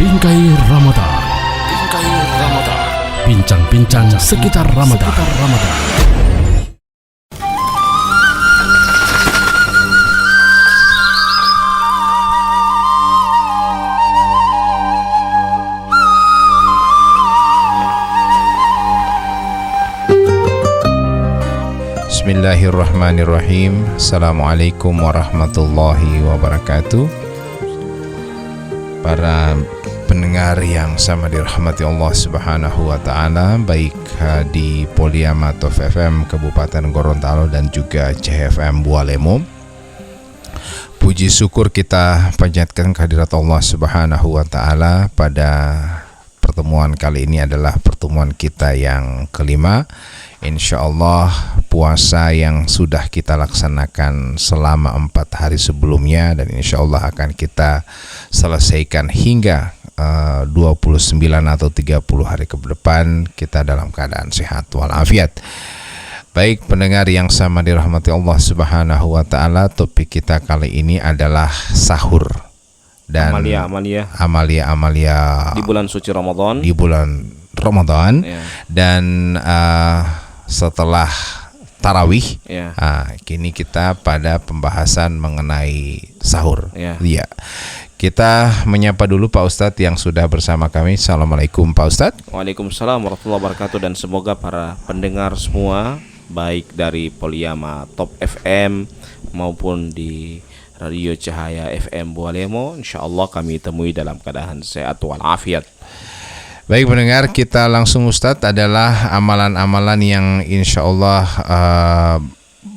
Bingkai Ramadan. Bingkai Ramadan. Bincang-bincang sekitar Ramadan. Bismillahirrahmanirrahim. Assalamualaikum warahmatullahi wabarakatuh. Para pendengar yang sama dirahmati Allah Subhanahu wa taala, baik di Poliama Top FM Kabupaten Gorontalo dan juga CFM Bualemo. Puji syukur kita panjatkan kehadirat Allah Subhanahu wa taala. Pada pertemuan kali ini adalah pertemuan kita yang kelima. Insya Allah puasa yang sudah kita laksanakan selama 4 hari sebelumnya, dan insya Allah akan kita selesaikan hingga 29 atau 30 hari ke depan kita dalam keadaan sehat walafiat. Baik pendengar yang sama dirahmati Allah Subhanahu wa taala, topik kita kali ini adalah sahur dan amalia-amalia di bulan suci Ramadan. Ya. Dan setelah tarawih, ya. Kini kita pada pembahasan mengenai sahur. Ya. Kita menyapa dulu Pak Ustadz yang sudah bersama kami. Assalamualaikum Pak Ustadz. Waalaikumsalam warahmatullahi wabarakatuh. Dan semoga para pendengar semua, baik dari Poliama Top FM maupun di Radio Cahaya FM Bualemo, insya Allah kami temui dalam keadaan sehat walafiat. Baik pendengar, kita langsung Ustadz, adalah amalan-amalan yang insya Allah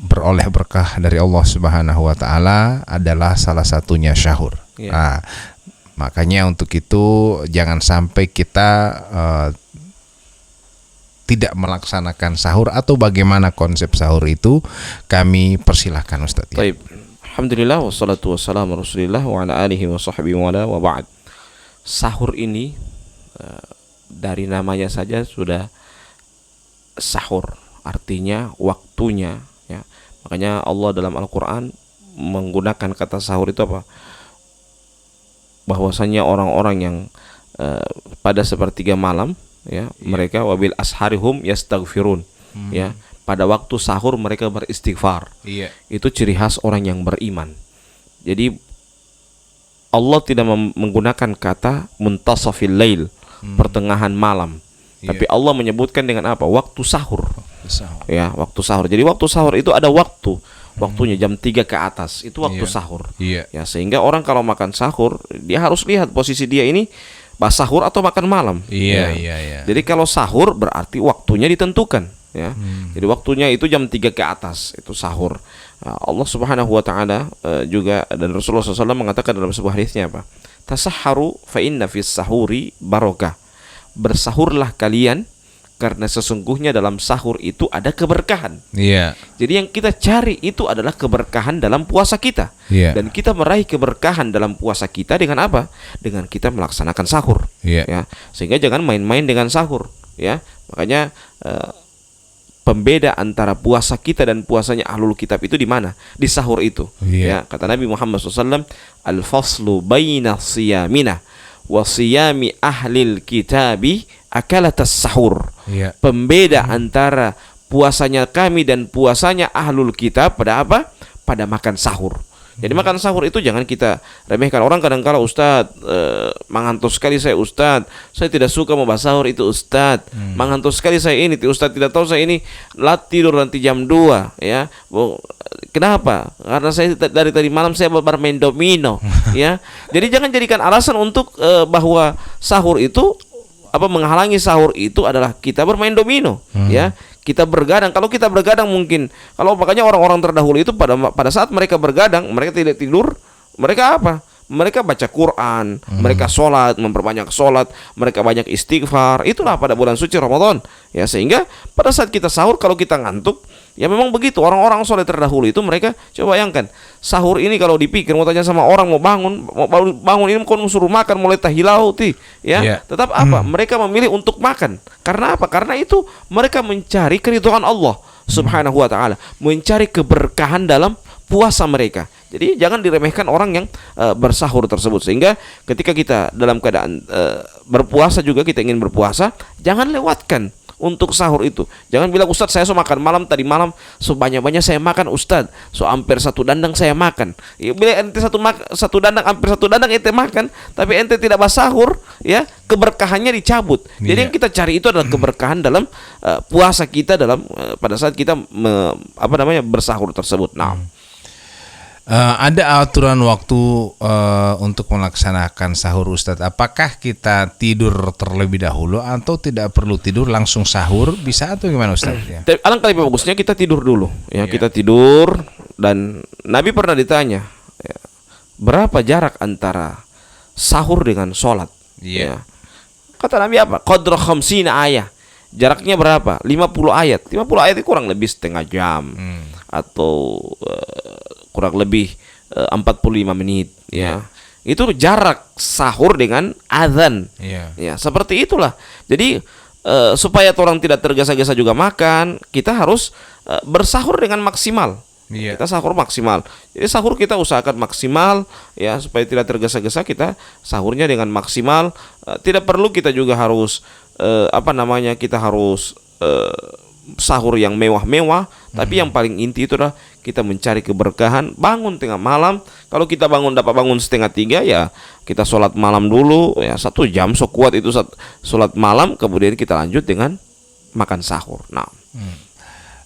beroleh berkah dari Allah Subhanahu wa taala, adalah salah satunya sahur. Ya. Makanya untuk itu jangan sampai kita tidak melaksanakan sahur, atau bagaimana konsep sahur itu, kami persilahkan Ustadz. Baik. Alhamdulillah wassalatu wassalamu Rasulillah wa ala alihi wa sahbihi wa ba'd. Sahur ini dari namanya saja sudah sahur, artinya waktunya, ya. Makanya Allah dalam Al-Qur'an menggunakan kata sahur itu apa? Bahwasanya orang-orang yang pada sepertiga malam, ya, mereka wabil asharihum yastaghfirun, ya. Pada waktu sahur mereka beristighfar. Itu ciri khas orang yang beriman. Jadi Allah tidak menggunakan kata muntasafil lail, pertengahan malam. Tapi Allah menyebutkan dengan apa? Waktu sahur. Ya, waktu sahur. Jadi waktu sahur itu ada waktunya jam 3 ke atas. Itu waktu sahur. Ya, sehingga orang kalau makan sahur, dia harus lihat posisi dia ini sahur atau makan malam. Jadi kalau sahur berarti waktunya ditentukan, ya. Jadi waktunya itu jam 3 ke atas, itu sahur. Allah Subhanahu wa taala juga, dan Rasulullah SAW mengatakan dalam sebuah hadisnya apa? Tasahharu fa inna fis sahuri barokah. Bersahurlah kalian karena sesungguhnya dalam sahur itu ada keberkahan. Jadi yang kita cari itu adalah keberkahan dalam puasa kita. Dan kita meraih keberkahan dalam puasa kita dengan apa? Dengan kita melaksanakan sahur. Ya. Sehingga jangan main-main dengan sahur, ya. Makanya pembeda antara puasa kita dan puasanya ahlul kitab itu di mana? Di sahur itu. Ya, kata Nabi Muhammad SAW, al-faslu baina siyamina wa siyami ahlil kitabi akalatas sahur. Pembeda antara puasanya kami dan puasanya ahlul kitab pada apa? Pada makan sahur. Jadi makan sahur itu jangan kita remehkan. Orang kadang-kala, Ustadz, mengantuk sekali saya Ustadz, saya tidak suka mau sahur itu Ustadz, mengantuk sekali saya ini, Ustadz tidak tahu saya ini tidur nanti jam 2, ya. Kenapa? Karena saya dari tadi malam saya bermain domino, ya. Jadi jangan jadikan alasan untuk bahwa sahur itu menghalangi sahur itu adalah kita bermain domino, ya. Kita bergadang. Kalau kita bergadang mungkin, kalau makanya orang-orang terdahulu itu pada saat mereka bergadang, mereka tidak tidur, mereka apa? Mereka baca Quran, mereka sholat, memperbanyak sholat, mereka banyak istighfar. Itulah pada bulan suci Ramadan, ya. Sehingga pada saat kita sahur, kalau kita ngantuk, ya memang begitu. Orang-orang soleh terdahulu itu mereka, coba bayangkan, sahur ini kalau dipikir, mau tanya sama orang, mau bangun ini kau suruh makan mulai tahilau ya. Tetap apa? Mereka memilih untuk makan. Karena apa? Karena itu mereka mencari keridhaan Allah Subhanahu wa taala, mencari keberkahan dalam puasa mereka. Jadi jangan diremehkan orang yang bersahur tersebut. Sehingga ketika kita dalam keadaan berpuasa juga, kita ingin berpuasa, jangan lewatkan untuk sahur itu. Jangan bilang, Ustadz saya so makan malam, tadi malam sebanyak-banyak saya makan Ustadz, so hampir 1 dandang saya makan. Ya, bila ente satu dandang, hampir 1 dandang ente makan, tapi ente tidak bersahur, ya keberkahannya dicabut. Jadi yang kita cari itu adalah keberkahan dalam puasa kita, dalam pada saat kita bersahur tersebut. Nah, ada aturan waktu untuk melaksanakan sahur, Ustadz. Apakah kita tidur terlebih dahulu atau tidak perlu tidur langsung sahur, bisa atau gimana, Ustadz? Ya. Alangkah lebih bagusnya kita tidur dulu, ya. Kita tidur, dan Nabi pernah ditanya, ya, berapa jarak antara sahur dengan sholat? Ya. Kata Nabi apa? Qadra khamsina ayah. Jaraknya berapa? 50 ayat. 50 ayat itu kurang lebih setengah jam atau kurang lebih 45 menit, ya. Itu jarak sahur dengan azan. Ya, seperti itulah. Jadi supaya orang tidak tergesa-gesa juga makan, kita harus bersahur dengan maksimal. Kita sahur maksimal. Jadi sahur kita usahakan maksimal, ya, supaya tidak tergesa-gesa, kita sahurnya dengan maksimal. Tidak perlu kita juga harus kita harus sahur yang mewah-mewah, tapi yang paling inti itu adalah kita mencari keberkahan. Bangun tengah malam, kalau kita dapat bangun 2:30, ya kita sholat malam dulu, ya 1 jam so kuat itu sholat malam, kemudian kita lanjut dengan makan sahur. Nah,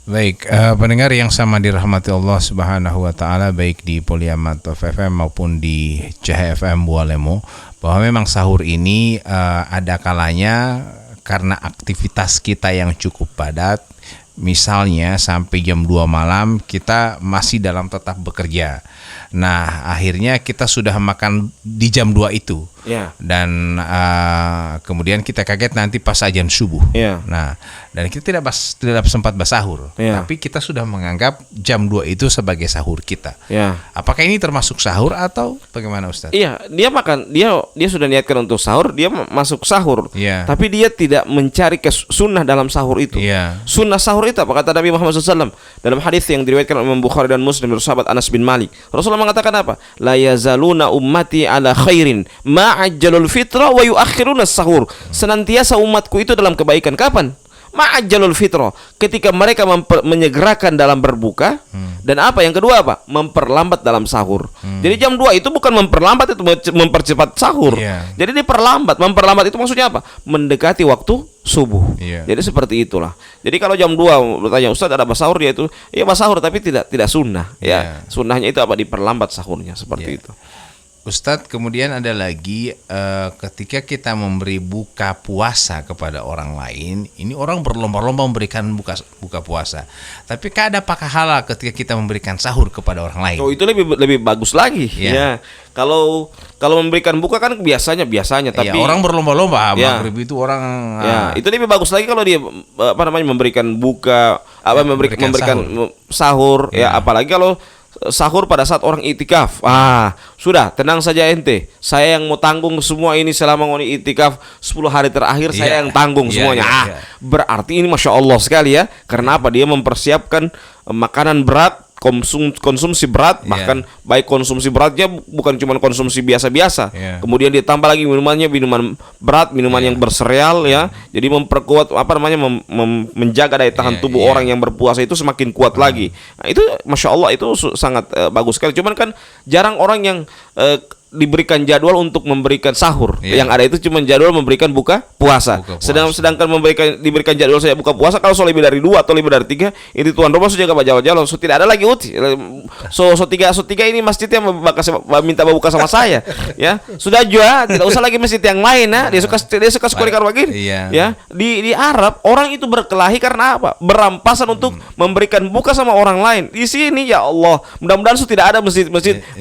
baik, pendengar yang sama dirahmati Allah Subhanahu wa taala, baik di Poliamato FM maupun di Cahaya FM Bualemo, bahwa memang sahur ini ada kalanya karena aktivitas kita yang cukup padat. Misalnya sampai jam 2 malam kita masih dalam tetap bekerja. Nah, akhirnya kita sudah makan di jam 2 itu. Dan kemudian kita kaget nanti pas azan subuh. Nah, dan kita tidak sempat bersahur. Tapi kita sudah menganggap jam 2 itu sebagai sahur kita. Apakah ini termasuk sahur atau bagaimana, Ustaz? Iya, dia makan, dia sudah niatkan untuk sahur, dia masuk sahur. Tapi dia tidak mencari sunnah dalam sahur itu. Sunnah sahur itu apa kata Nabi Muhammad SAW dalam hadis yang diriwayatkan oleh Imam Bukhari dan Muslim dari sahabat Anas bin Malik. Rasulullah mengatakan apa? La yazaluna ummati ala khairin ma'ajjalul fitra wa yuakhiruna sahur. Senantiasa umatku itu dalam kebaikan. Kapan? Ma'ajjalul fitra, ketika mereka menyegerakan dalam berbuka. Dan apa yang kedua apa? Memperlambat dalam sahur. Jadi jam 2 itu bukan memperlambat, itu mempercepat sahur. Jadi diperlambat. Memperlambat itu maksudnya apa? Mendekati waktu subuh. Jadi seperti itulah. Jadi kalau jam 2 bertanya, Ustaz ada basahur, dia itu ya basahur tapi tidak sunnah, ya. Sunnahnya itu apa? Diperlambat sahurnya, seperti itu. Ustadz, kemudian ada lagi ketika kita memberi buka puasa kepada orang lain, ini orang berlomba-lomba memberikan buka puasa. Tapi ada pahala ketika kita memberikan sahur kepada orang lain. Oh, itu lebih bagus lagi. Ya. Kalau memberikan buka kan biasanya, tapi orang berlomba-lomba, maghrib itu orang. Itu lebih bagus lagi kalau dia memberikan buka, memberikan sahur. Ya, apalagi kalau sahur pada saat orang itikaf. Sudah, tenang saja ente. Saya yang mau tanggung semua ini selama ngoni itikaf 10 hari terakhir, saya yang tanggung semuanya. Berarti ini Masya Allah sekali, ya. Karena apa? Dia mempersiapkan makanan berat, konsumsi berat, bahkan baik konsumsi beratnya bukan cuma konsumsi biasa-biasa. Kemudian ditambah lagi minuman berat, minuman yang bersereal, ya. Jadi memperkuat menjaga daya tahan tubuh orang yang berpuasa itu semakin kuat lagi. Nah, itu Masya Allah, itu sangat bagus sekali. Cuman kan jarang orang yang diberikan jadwal untuk memberikan sahur. Yang ada itu cuma jadwal memberikan buka puasa. Sedangkan diberikan jadwal saya buka puasa, kalau lebih dari 2 atau lebih dari 3, itu tuan rumah sudah gak jawab-jawab. So tidak ada lagi so tiga ini masjidnya minta buka sama saya. Ya, sudah juga tidak usah lagi masjid yang lain, ya. Dia suka sekali begini. Ya, di Arab orang itu berkelahi karena apa? Berampasan untuk memberikan buka sama orang lain. Di sini ya Allah, mudah-mudahan tidak ada masjid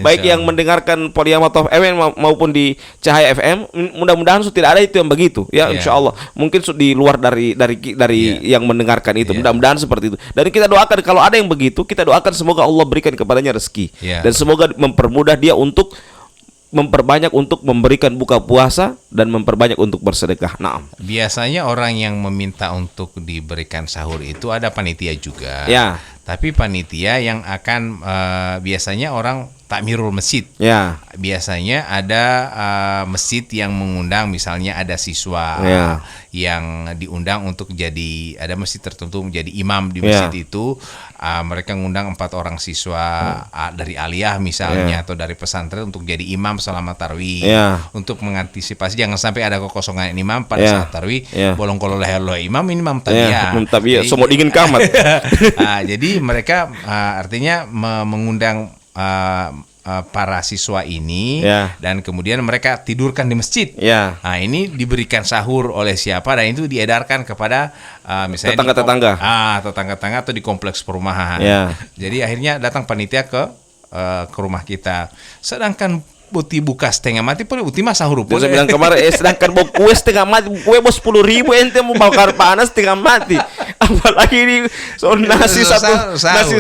baik yang mendengarkan Poliamato FM maupun di Cahaya FM, mudah-mudahan tidak ada itu yang begitu, ya. Insya Allah mungkin di luar dari yang mendengarkan itu, mudah-mudahan seperti itu. Dan kita doakan kalau ada yang begitu, kita doakan semoga Allah berikan kepadanya rezeki, dan semoga mempermudah dia untuk memperbanyak untuk memberikan buka puasa dan memperbanyak untuk bersedekah. Nah, biasanya orang yang meminta untuk diberikan sahur itu ada panitia juga. Ya. Tapi panitia yang akan biasanya orang takmirul masjid. Ya. Biasanya ada masjid yang mengundang, misalnya ada siswa yang diundang untuk jadi, ada masjid tertentu menjadi imam di masjid itu, mereka ngundang 4 orang siswa dari aliyah misalnya atau dari pesantren untuk jadi imam selama tarwih, untuk mengantisipasi jangan sampai ada kekosongan imam pada saat tarwih, bolong kolol imam ini imam tabiyah, semua dingin kamat. Jadi mereka artinya mengundang para siswa ini dan kemudian mereka tidurkan di masjid. Nah, ini diberikan sahur oleh siapa dan itu diedarkan kepada misalnya tetangga-tetangga atau di kompleks perumahan. Jadi akhirnya datang panitia ke rumah kita. Sedangkan Buti buka setengah mati pun Buti mah sahur pun. Saya bilang kemarin sedangkan mau kue setengah mati, kue mau 10.000 ente mau bakar panas setengah mati. Apalagi ini nasi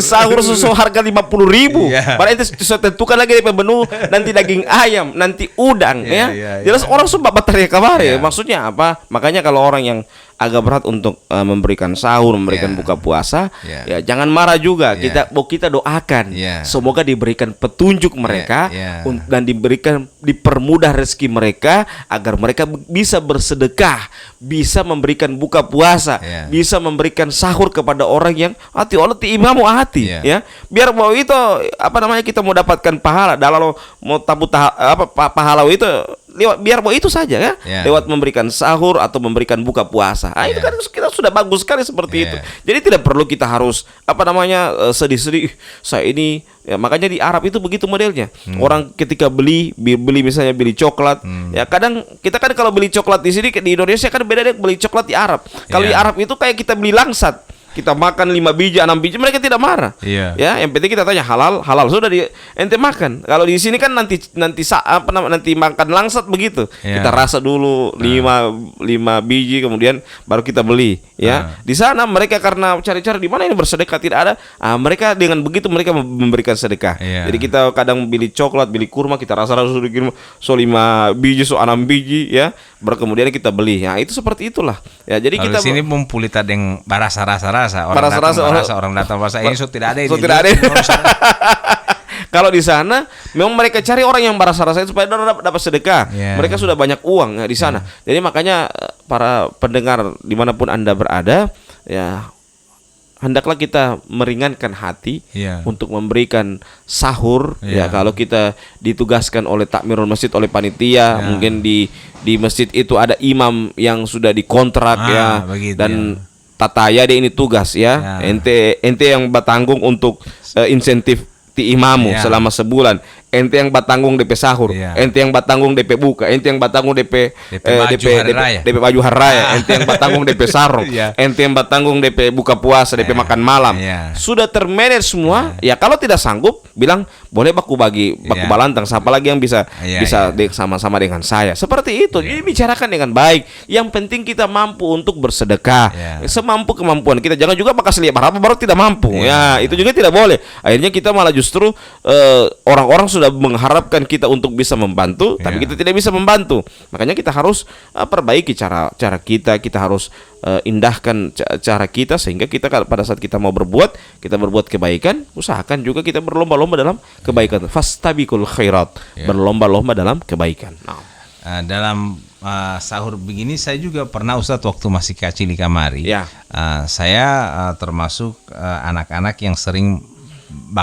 sahur susu harga 50.000. Padahal ente sudah tentukan lagi di menu nanti daging ayam, nanti udang Jelas orang sumpah baterai kemarin. Maksudnya apa? Makanya kalau orang yang agak berat untuk memberikan sahur, memberikan buka puasa, ya jangan marah juga. Kita doakan semoga diberikan petunjuk mereka dan dipermudah rezeki mereka agar mereka bisa bersedekah, bisa memberikan buka puasa, bisa memberikan sahur kepada orang yang hati Allah ti imamu hati biar mau itu kita mau dapatkan pahala dalam mau pahala itu biar mau itu saja lewat memberikan sahur atau memberikan buka puasa. Itu kan kita sudah bagus sekali seperti itu. Jadi tidak perlu kita harus sedih-sedih saya ini makanya di Arab itu begitu modelnya. Orang ketika beli misalnya beli coklat, kadang kita kan kalau beli coklat di sini di Indonesia kan beda dengan beli coklat di Arab. Kalau di Arab itu kayak kita beli langsat. Kita makan 5 biji, 6 biji, mereka tidak marah. Yang penting kita tanya halal sudah ente makan. Kalau di sini kan nanti makan langsat begitu. Kita rasa dulu 5 biji kemudian baru kita beli. Di sana mereka karena cari-cari di mana ini bersedekah tidak ada. Mereka dengan begitu mereka memberikan sedekah. Jadi kita kadang beli coklat, beli kurma, kita rasa-rasa sudah 5 biji, 6 biji baru kemudian kita beli. Itu seperti itulah. Jadi kalau kita di sini mempulitat yang rasa-rasa orang datang ini tidak ada ini. Kalau di sana memang mereka cari orang yang berasa-rasa supaya dapat sedekah. Mereka sudah banyak uang di sana. Jadi makanya para pendengar dimanapun Anda berada, hendaklah kita meringankan hati untuk memberikan sahur. Kalau kita ditugaskan oleh takmirul masjid, oleh panitia, mungkin di masjid itu ada imam yang sudah dikontrak dan tataya dia ini tugas ente yang bertanggung untuk insentif ti imamu selama sebulan. Ente yang batanggung DP sahur, ente yang batanggung DP buka, ente yang batanggung DP baju hari raya, ente yang batanggung DP sarung, ente yang batanggung DP buka puasa, DP makan malam. Sudah termanage semua. Kalau tidak sanggup bilang boleh baku balantang, siapa lagi yang bisa sama-sama dengan saya. Seperti itu. Jadi bicarakan dengan baik. Yang penting kita mampu untuk bersedekah semampu kemampuan kita. Jangan juga pakai lihat baru tidak mampu. Itu juga tidak boleh. Akhirnya kita malah justru orang-orang sudah mengharapkan kita untuk bisa membantu, tapi kita tidak bisa membantu. Makanya kita harus perbaiki cara kita harus indahkan cara kita sehingga kita pada saat kita mau berbuat kebaikan, usahakan juga kita berlomba-lomba dalam kebaikan. Fastabiqul khairat, berlomba-lomba dalam kebaikan. Dalam sahur begini saya juga pernah Ustadz waktu masih kecil di kamari. Saya termasuk anak-anak yang sering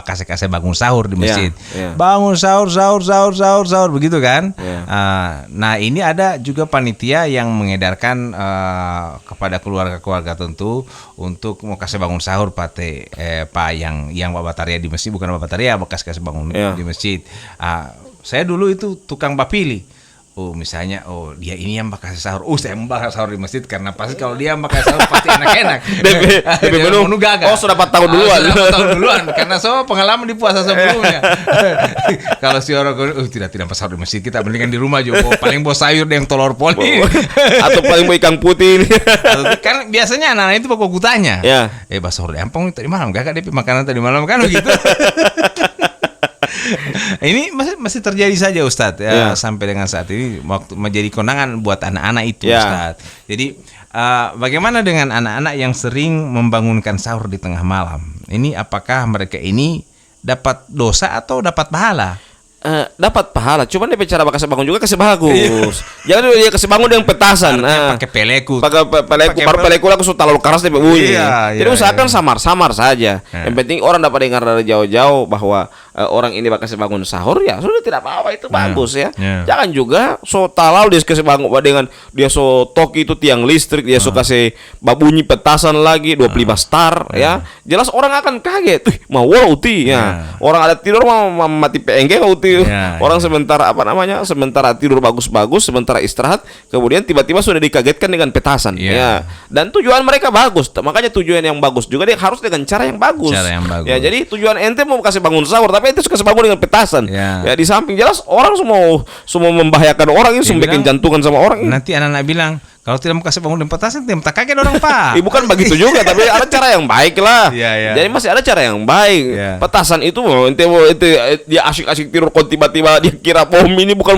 kasih bangun sahur di masjid. Bangun sahur begitu kan. Nah, ini ada juga panitia yang mengedarkan kepada keluarga-keluarga tentu untuk mau kasih bangun sahur Pak yang babataria di masjid, bukan babataria, bekas kasih bangun di masjid. Saya dulu itu tukang bapili. Misalnya dia ini yang bakal sahur. Saya mau bakal sahur di masjid karena pasti kalau dia bakal sahur pasti enak-enak. DP menu gagal. Sudah 4 tahun duluan. Sudah 4 tahun duluan karena pengalaman di puasa sebelumnya. Kalau si orang tidak sahur di masjid, kita mendingan di rumah juga. Paling bos sayur yang telur poli atau paling mau ikan putih ini. Kan biasanya anak-anak itu pokok kutanya. Bahas sahur di Ampong tadi malam gak DP makanan tadi malam kan begitu. Ini masih terjadi saja Ustadz sampai dengan saat ini waktu menjadi konangan buat anak-anak itu Ustadz. Jadi bagaimana dengan anak-anak yang sering membangunkan sahur di tengah malam? Ini apakah mereka ini dapat dosa atau dapat pahala? Dapat pahala, cuman dia cara kasih bangun juga kasih bagus. Jangan dia kasih bangun dengan petasan. Pakai peleku. Pakai peleku aku sudah terlalu keras dia bunyi. Jadi usahakan samar-samar saja. Yang penting orang dapat dengar dari jauh-jauh bahwa orang ini bakal kasih bangun sahur, ya sudah, tidak apa-apa, itu bagus ya. Jangan juga so talau dia kasih bangun dengan dia so toki itu tiang listrik, dia so kasih babunyi petasan lagi 25 star ya. Jelas orang akan kaget. Mau uti ya. Orang ada tidur mau mati PNG uti. Orang sementara sementara tidur bagus-bagus, sementara istirahat, kemudian tiba-tiba sudah dikagetkan dengan petasan. Ya. Dan tujuan mereka bagus, makanya tujuan yang bagus juga dia harus dengan cara yang bagus. Ya, jadi tujuan ente mau kasih bangun sahur, tapi ente suka bangun dengan petasan. Ya, di samping jelas orang semua membahayakan orang ini, semua bikin jantungan sama orang ini. Nanti anak-anak bilang, kalau tidak mau kasih bangun dengan petasan, tidak kaget orang Pak. Bukan begitu juga, tapi ada cara yang baik lah. Jadi masih ada cara yang baik. Petasan itu ente dia asik-asik tidur, kok tiba-tiba dia kira bom ini bukan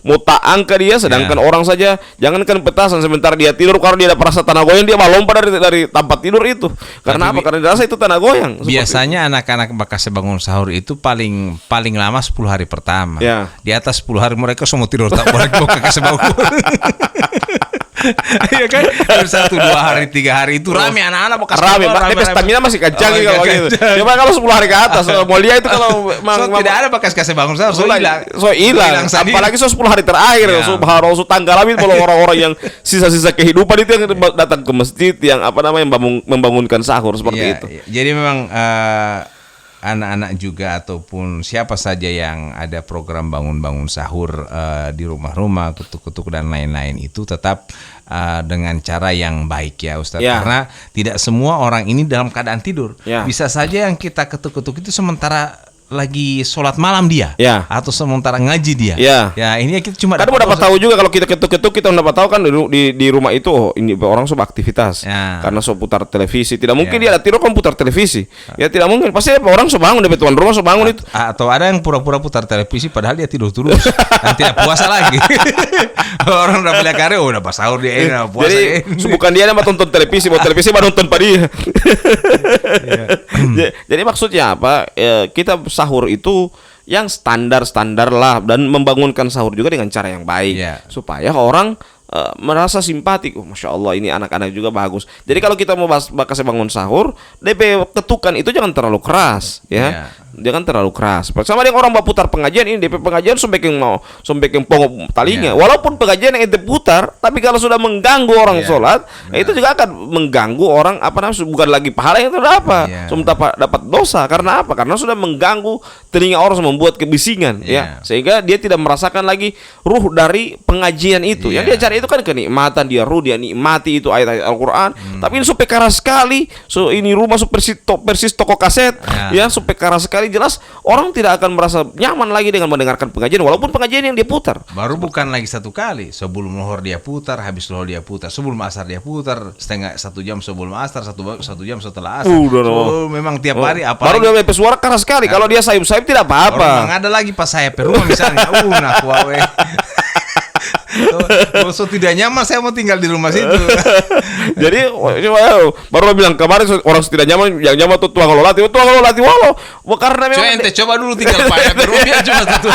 mau tak angka dia, sedangkan orang saja jangankan petasan, sementara dia tidur kalau dia ada perasa tanah goyang dia malah lompat dari tempat tidur itu. Karena apa? Karena dirasa itu tanah goyang. Biasanya anak-anak bakal bangun sahur itu paling lama 10 hari pertama. Di atas 10 hari mereka semua tidur tak boleh kasih bangun. Iya kan? 1, 2 hari, 3 hari itu rame anak-anak mau kasih rame. Stamina masih kencang kalau gitu. Coba kalau 10 hari ke atas, mau lihat itu kalau tidak ada bekas kasih bangun sahur, hilang. Apalagi 10 hari terakhir, tanggal habis kalau orang-orang yang sisa-sisa kehidupan itu yang datang ke masjid yang membangunkan sahur seperti itu. Jadi memang anak-anak juga ataupun siapa saja yang ada program bangun-bangun sahur di rumah-rumah, ketuk-ketuk dan lain-lain itu tetap dengan cara yang baik ya Ustadz. Karena tidak semua orang ini dalam keadaan tidur. Bisa saja yang kita ketuk-ketuk itu sementara lagi sholat malam dia, atau sementara ngaji dia. Ya ini kita cuma. Kadang dapat tahu juga kalau kita ketuk-ketuk, kita dapat tahu kan di rumah itu ini orang sudah aktivitas. Karena so putar televisi, tidak mungkin dia ada tidur kan putar televisi. Ya tidak mungkin, pasti orang so bangun, dari tuan rumah so bangun itu. Atau ada yang pura-pura putar televisi padahal dia tidur terus dan tidak puasa lagi. Orang udah beli karya, udah pas sahur dia ini puasa. Jadi bukan dia yang tonton televisi, buat televisi baru nonton pada dia. Jadi maksudnya apa? Kita sahur itu yang standar lah, dan membangunkan sahur juga dengan cara yang baik supaya orang merasa simpatik. Masya Allah, ini anak-anak juga bagus. Jadi kalau kita mau kasih bangun sahur, DP ketukan itu jangan terlalu keras, jangan terlalu keras. Sama dengan orang putar pengajian ini, DP pengajian sumbeking pongok talinya. Walaupun pengajian yang ente putar, tapi kalau sudah mengganggu orang sholat, itu juga akan mengganggu orang bukan lagi pahala yang terdapat, dapat dosa. Karena apa? Karena sudah mengganggu telinga orang, membuat kebisingan, sehingga dia tidak merasakan lagi ruh dari pengajian itu. Yang dia cari itu kan kenikmatan, dia nikmati itu ayat-ayat Al-Quran. Tapi ini supaya keras sekali, ini rumah persis toko kaset, supaya keras sekali, jelas orang tidak akan merasa nyaman lagi dengan mendengarkan pengajian, walaupun pengajian yang dia putar. Baru bukan lagi satu kali, sebelum lohor dia putar, habis lohor dia putar, sebelum asar dia putar, 1 jam sebelum asar, 1 jam setelah asar. Memang tiap hari. Baru dia suara keras sekali. Kalau dia sayup-sayup tidak apa-apa. Memang ada lagi pas saya rumah misalnya, nak wawe. So tidak nyaman, saya mau tinggal di rumah situ. Jadi baru bilang kemarin orang tidak nyaman, yang nyaman tuh tuang lolati walau. Karena memang coba dulu tinggal pada rumah cuma tuh.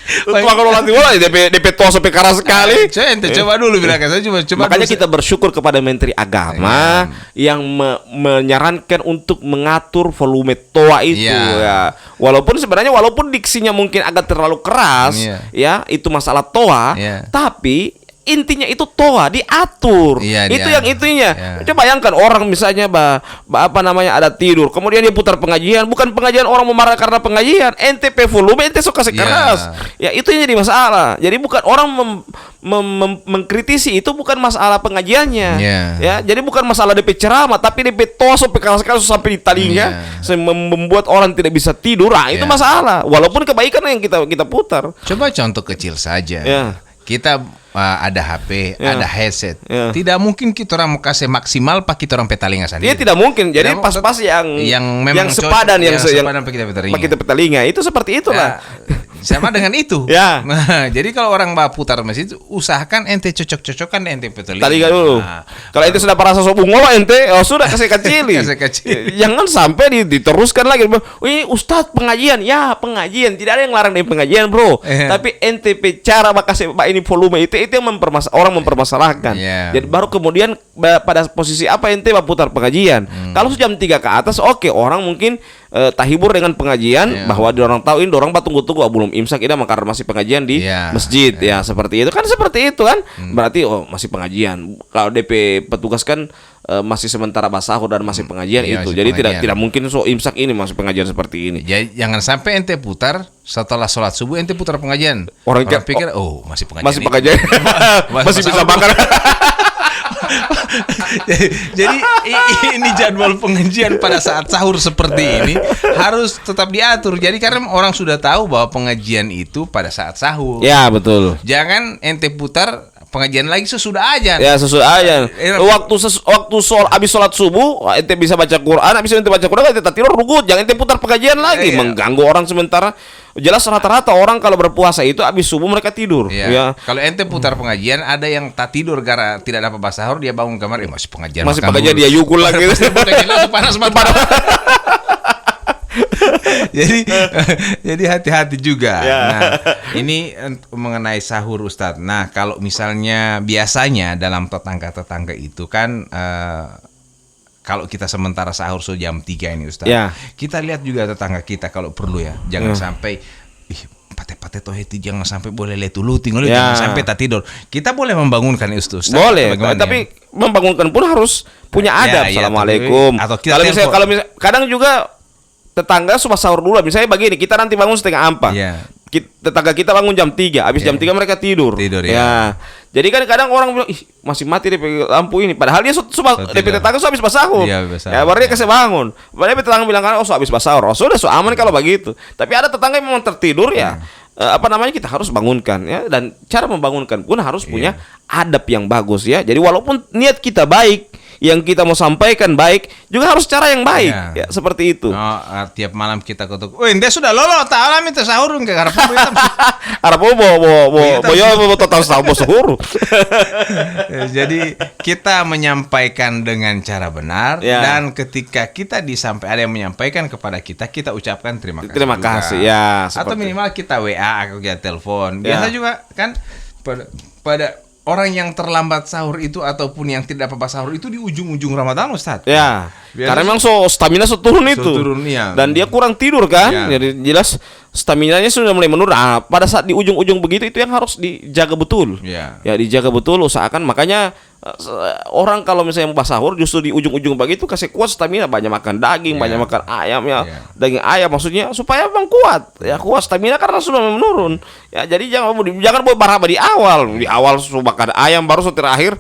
Tuang lolati walau DP tos sampai keras sekali. Coba dulu bilang saya coba. Makanya kita bersyukur kepada Menteri Agama yang menyarankan untuk mengatur volume toa itu Walaupun diksinya mungkin agak terlalu keras, itu masalah toa, tapi intinya itu toa diatur. Itu yang intinya. Coba bayangkan orang misalnya ada tidur, kemudian dia putar pengajian, bukan pengajian orang memarah karena pengajian, NTP volume ente suka keras. Itu yang jadi masalah. Jadi bukan orang mengkritisi, itu bukan masalah pengajiannya. Jadi bukan masalah DP ceramah, tapi DP toa sampai keras sampai di telinga, membuat orang tidak bisa tidur. Itu masalah. Walaupun kebaikan yang kita putar. Coba contoh kecil saja. Kita ada HP, ada headset. Tidak mungkin kita orang mau kasih maksimal pakai kita orang petalinga sendiri. Tidak mungkin. Jadi pas-pas yang memang sepadan, yang pakai kita petalinga. Itu seperti itulah. sama dengan itu. Ya. Nah, jadi kalau orang mau putar masjid, usahakan ente cocok-cocokkan ente peteli. Tadi dulu. Nah, Kalau ente sudah merasa sok bungo ente, sudah kasih kecili. Kasih kecil. Jangan sampai diteruskan lagi. Ini Ustadz pengajian, ya pengajian. Tidak ada yang larang dari pengajian, bro. Tapi ente cara kasih ini volume itu yang orang mempermasalahkan. Jadi baru kemudian pada posisi apa ente putar pengajian. Kalau jam 3 ke atas, oke, orang mungkin tahibur dengan pengajian bahwa orang tahu ini orang tunggu-tunggu belum imsak ini makar masih pengajian di masjid ya seperti itu kan berarti masih pengajian. Kalau DP petugas kan masih sementara basahur dan masih pengajian itu. Jadi tidak mungkin imsak ini masih pengajian seperti ini. Jadi jangan sampai ente putar setelah sholat subuh ente putar pengajian. Orang pikir masih pengajian. Masih pengajian. Masih bisa bakar. Jadi ini jadwal pengajian pada saat sahur seperti ini harus tetap diatur. Jadi karena orang sudah tahu bahwa pengajian itu pada saat sahur. Ya, betul. Jangan ente putar pengajian lagi sesudah ajan. Ya, sesudah ajan. Waktu habis sholat subuh ente bisa baca Quran, habis ente baca Quran ente tidur rugut, jangan ente putar pengajian lagi, mengganggu orang sementara. Jelas rata-rata orang kalau berpuasa itu habis subuh mereka tidur. Ya. Kalau ente putar pengajian, ada yang tak tidur gara tidak dapat basahur, dia bangun kamar, masih pengajian. Masih pengajian dia yukul lagi. Panas. Jadi hati-hati juga. Nah, ini mengenai sahur Ustadz. Nah, kalau misalnya biasanya dalam tetangga-tetangga itu kan kalau kita sementara sahur jam 3 ini Ustaz, kita lihat juga tetangga kita kalau perlu ya, jangan sampai pate-pate toh itu jangan sampai boleh letu-luting, jangan sampai tak tidur. Kita boleh membangunkan Ustaz. Boleh, tapi membangunkan pun harus punya adab. Assalamualaikum. Atau kalau misalnya kadang juga tetangga sudah sahur dulu, misalnya begini, kita nanti bangun 3:30. Tetangga kita bangun jam 3, habis jam 3 mereka tidur ya. Jadi kan kadang orang bilang, masih mati deh lampu ini, padahal dia DP tetangga habis basahur. Ya baru dia kasih bangun. Padahal tetangga bilang kan habis basahur. Sudah aman kalau begitu. Tapi ada tetangga yang memang tertidur ya. Kita harus bangunkan ya, dan cara membangunkan pun harus punya adab yang bagus ya. Jadi walaupun niat kita baik, yang kita mau sampaikan baik, juga harus cara yang baik ya, seperti itu. Tiap malam kita ketuk, ente sudah lolo tak alami sahur ke harap total sahur. Jadi kita menyampaikan dengan cara benar, dan ketika kita ada yang menyampaikan kepada kita ucapkan terima kasih. Terima kasih ya. Atau minimal kita WA atau kita telepon. Biasa juga kan pada orang yang terlambat sahur itu ataupun yang tidak dapat sahur itu di ujung-ujung Ramadan Ustaz. Ya. Karena memang stamina turun itu. Dan dia kurang tidur kan. Jadi jelas staminanya sudah mulai menurun. Pada saat di ujung-ujung begitu itu yang harus dijaga betul. Ya, dijaga betul, usahakan. Makanya orang kalau misalnya mau sahur justru di ujung-ujung begitu kasih kuat stamina, banyak makan daging, banyak makan ayam ya. Daging ayam maksudnya supaya bang kuat. Ya kuat stamina karena sudah menurun. Ya jadi jangan berharap di awal sudah makan ayam baru terakhir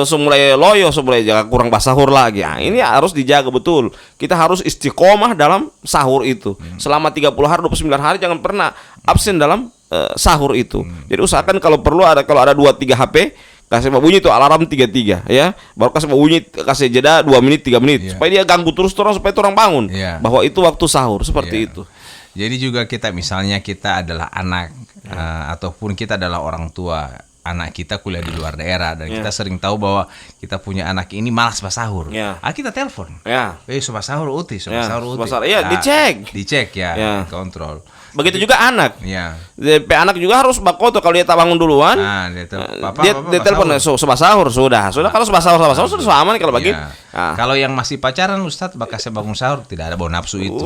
semulai loyo, semulai jangan kurang basahur lagi. Ini harus dijaga betul. Kita harus istiqomah dalam sahur itu. Selama 30 hari 29 hari jangan pernah absen dalam sahur itu. Jadi usahakan kalau ada 2-3 HP kasih bunyi itu alarm 3-3 ya. Baru kasih bunyi, kasih jeda 2 menit 3 menit supaya dia ganggu terus supaya orang bangun bahwa itu waktu sahur seperti itu. Jadi juga misalnya kita adalah anak ataupun kita adalah orang tua, anak kita kuliah di luar daerah dan kita sering tahu bahwa kita punya anak ini malas sahur. Kita telepon. Sobat sahur uti. Dicek ya, kontrol. Begitu juga anak. Anak juga harus bakoto kalau dia tak bangun duluan. Dia telepon sobat sahur sudah. Kalau sobat sahur sudah aman kalau begitu. Kalau yang masih pacaran Ustadz bakal saya bangun sahur tidak ada bau nafsu itu.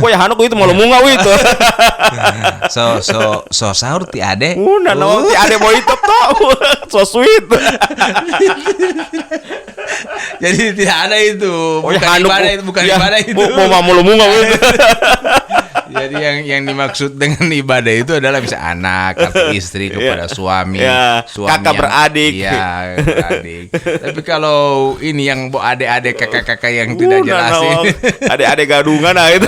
Ya hanuk itu mau mungau itu. So sahur ti ade. Ti ade mau itu toh. So sweet. Jadi tidak ada itu. Bukan ibadah itu. Mau mungau itu. Jadi yang dimaksud dengan ibadah itu adalah bisa anak atau istri kepada suami, kakak beradik. Beradik. Tapi kalau ini yang adik-adik kakak-kakak yang tidak jelas ini. Adik-adik gadungan itu.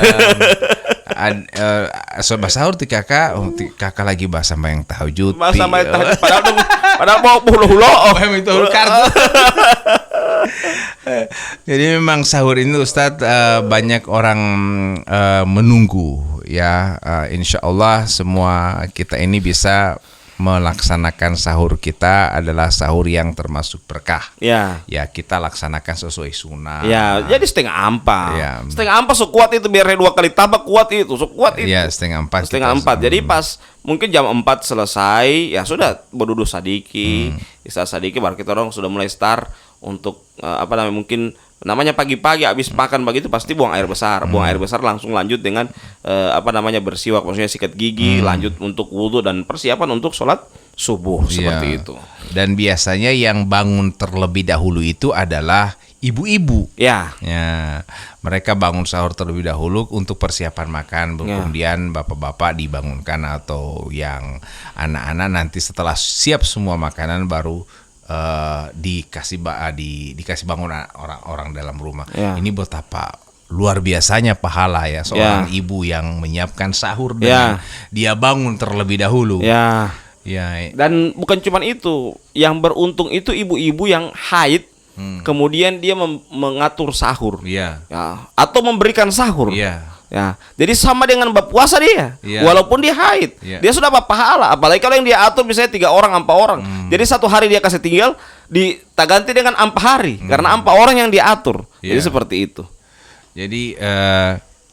Sobat sahur kakak lagi bahas sama yang tahajud. Padahal mau hulu-hulu. Itu kartu. Jadi memang sahur ini Ustadz banyak orang menunggu ya, insya Allah semua kita ini bisa melaksanakan sahur kita adalah sahur yang termasuk berkah. Ya. Ya, kita laksanakan sesuai sunnah. Ya, jadi setengah empat. Ya. Setengah empat sekuat itu, biar 2 kali tambah kuat itu, sekuat itu. Ya, setengah empat. Jadi pas mungkin jam 4 selesai, ya sudah berduduh sadiki, istirahat sadiki, baru kita orang sudah mulai start untuk mungkin namanya pagi-pagi habis makan begitu pasti buang air besar. Buang air besar langsung lanjut dengan bersiwak, maksudnya sikat gigi, lanjut untuk wudhu dan persiapan untuk sholat subuh seperti itu. Dan biasanya yang bangun terlebih dahulu itu adalah ibu-ibu. Ya. Ya, mereka bangun sahur terlebih dahulu untuk persiapan makan. Kemudian bapak-bapak dibangunkan atau yang anak-anak nanti setelah siap semua makanan baru dikasih bangun orang-orang dalam rumah. Ya. Ini betapa luar biasanya pahala ya seorang ibu yang menyiapkan sahur dengan dia bangun terlebih dahulu. Ya. Ya. Dan bukan cuma itu, yang beruntung itu ibu-ibu yang haid, kemudian dia mengatur sahur. Ya. Ya, atau memberikan sahur. Ya. Ya, jadi sama dengan berpuasa dia, walaupun dia haid, dia sudah dapat pahala. Apalagi kalau yang dia atur misalnya 3 orang, 4 orang, jadi 1 hari dia kasih tinggal, ganti dengan 4 hari, karena 4 orang yang diatur. Jadi seperti itu.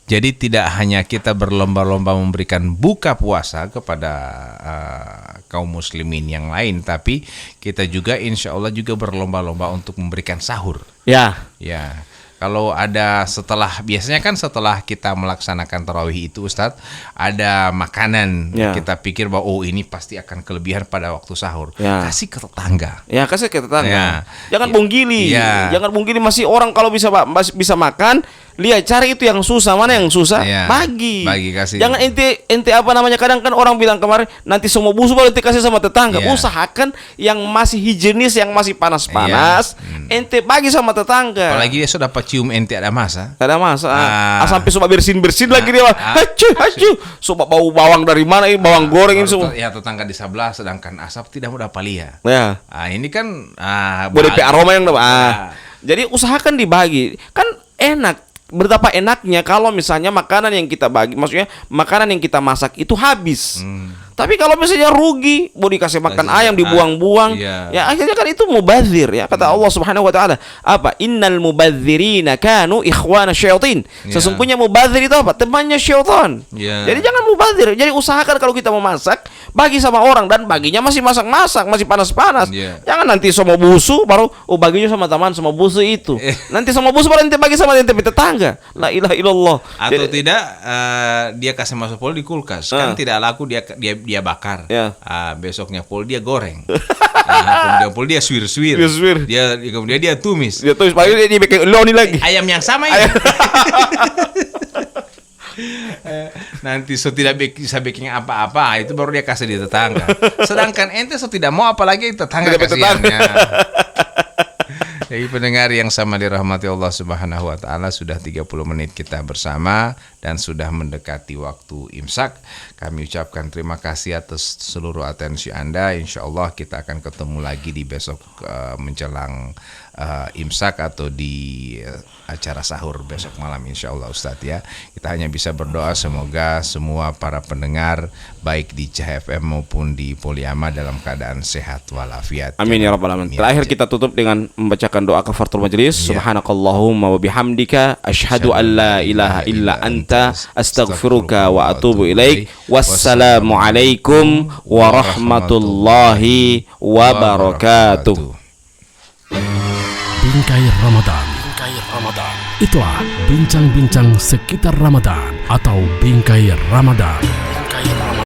Jadi tidak hanya kita berlomba-lomba memberikan buka puasa kepada kaum muslimin yang lain, tapi kita juga insya Allah juga berlomba-lomba untuk memberikan sahur. Ya. Kalau biasanya kan setelah kita melaksanakan tarawih itu Ustadz, ada makanan, kita pikir bahwa ini pasti akan kelebihan pada waktu sahur. Kasih ke tetangga. Ya, kasih ke tetangga. Jangan punggili. Jangan punggili, masih orang kalau bisa makan, lihat cari itu yang susah, mana yang susah, bagi kasih. Jangan ente kadang kan orang bilang kemarin nanti semua busuk baru ente kasih sama tetangga. Usahakan yang masih higienis, yang masih panas-panas, ente bagi sama tetangga. Apalagi dia sudah cium ente ada masa. Sampai coba bersin lagi dia. Hacu. Coba bau bawang dari mana ini, bawang goreng ini semua. Ya, tetangga di sebelah sedangkan asap tidak mudah palia. Ya. Ini kan DP aroma yang jadi usahakan dibagi. Kan enak. Betapa enaknya kalau misalnya makanan yang kita bagi, maksudnya makanan yang kita masak itu habis. Tapi kalau misalnya rugi, mau dikasih makan ayam dibuang-buang, ya akhirnya kan itu mubadzir ya. Kata Allah Subhanahu wa taala, innal mubadzirina kanu ikhwana syayatin. Sesungguhnya mubadzir itu temannya syaitan. Jadi jangan mubadzir. Jadi usahakan kalau kita mau masak, bagi sama orang, dan baginya masih masak-masak, masih panas-panas. Jangan nanti semua busu baru baginya sama teman semua busu itu. Nanti semua busu baru nanti bagi sama nanti tetangga. La ilaha illallah. Atau tidak dia kasih masuk pol di kulkas. Kan tidak laku dia bakar. Besoknya pol dia goreng. Kemudian pol dia suir-suir. Kemudian dia tumis. Paling dia bikin loni lagi. Ayam yang sama ini. Nanti tidak bisa bikin apa-apa, itu baru dia kasih di tetangga. Sedangkan ente tidak mau, apalagi tetangga kasihannya. Jadi pendengar yang sama dirahmati Allah Subhanahu wa taala, sudah 30 menit kita bersama dan sudah mendekati waktu imsak. Kami ucapkan terima kasih atas seluruh atensi Anda. Insyaallah kita akan ketemu lagi di besok menjelang imsak atau di acara sahur besok malam insyaallah Ustadz ya. Kita hanya bisa berdoa semoga semua para pendengar baik di CHFM maupun di Poliama dalam keadaan sehat walafiat. Amin ya rabbal alamin. Terakhir kita tutup dengan membacakan doa kafaratul majelis. Subhanakallahumma wa bihamdika asyhadu an la ilaha illa anta astaghfiruka wa atubu ilaik. Wassalamualaikum warahmatullahi wabarakatuh. Bingkai Ramadan. Itulah bincang-bincang sekitar Ramadan atau Bingkai Ramadan.